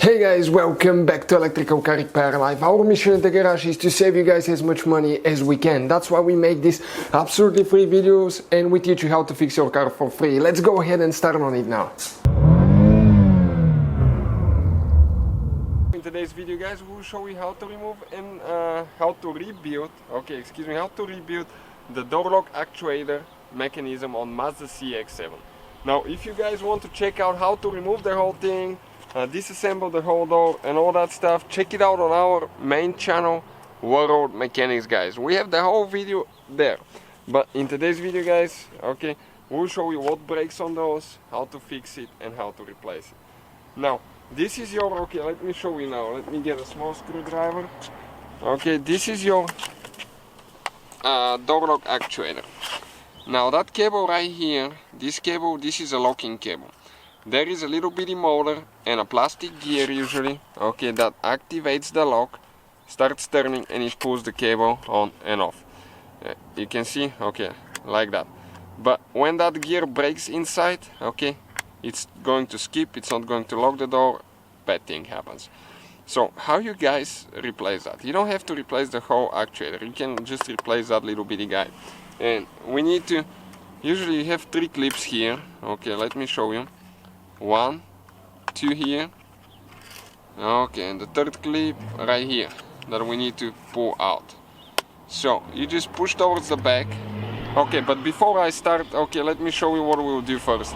Hey guys, welcome back to Electrical Car Repair Live. Our mission at the garage is to save you guys as much money as we can. That's why we make these absolutely free videos and we teach you how to fix your car for free. Let's go ahead and start on it now. In today's video guys, we'll show you how to remove and how to rebuild the door lock actuator mechanism on Mazda CX-7. Now if you guys want to check out how to remove the whole thing, disassemble the whole door and all that stuff, check it out on our main channel, World Mechanics guys. We have the whole video there, but in today's video guys, okay, we'll show you what breaks on those, how to fix it and how to replace it. Now this is your, okay, let me show you now, let me get a small screwdriver. Okay, this is your door lock actuator. Now that cable right here, this cable, this is a locking cable. There is a little bitty motor and a plastic gear usually, okay, that activates the lock, starts turning and it pulls the cable on and off. You can see, okay, like that. But when that gear breaks inside, okay, it's going to skip, it's not going to lock the door, bad thing happens. So how you guys replace that? You don't have to replace the whole actuator, you can just replace that little bitty guy. And we need to, usually you have 3 clips here, okay, let me show you. 1, 2 here, okay, and the 3rd clip right here that we need to pull out. So you just push towards the back. Okay, but before I start, okay, let me show you what we'll do first.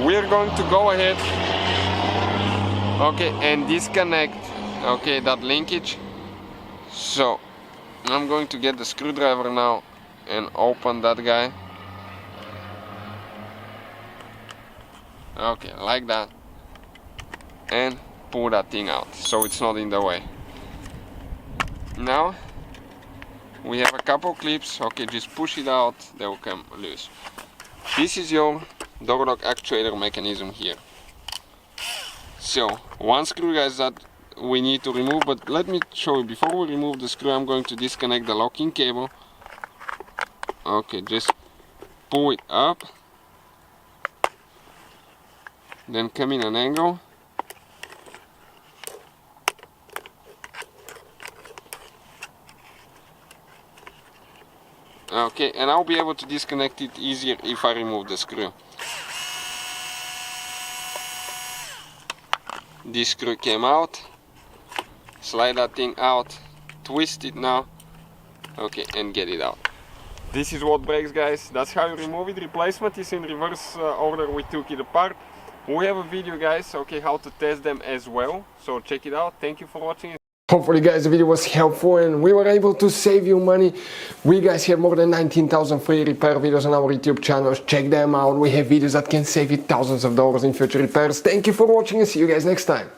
We're going to go ahead, okay, and disconnect, okay, that linkage. So I'm going to get the screwdriver now and open that guy. Okay, like that, and pull that thing out so it's not in the way. Now we have a couple clips, okay, just push it out, they will come loose. This is your door lock actuator mechanism here. So one screw guys that we need to remove, but let me show you, before we remove the screw I'm going to disconnect the locking cable. Okay, just pull it up, then come in an angle, okay, and I'll be able to disconnect it easier if I remove the screw. This screw came out, slide that thing out, twist it now, okay, and get it out. This is what breaks guys, that's how you remove it. Replacement is in reverse order, we took it apart. We have a video guys, okay, how to test them as well, so check it out. Thank you for watching. Hopefully guys the video was helpful and we were able to save you money. We guys have more than 19,000 free repair videos on our YouTube channels. Check them out, we have videos that can save you thousands of dollars in future repairs. Thank you for watching and see you guys next time.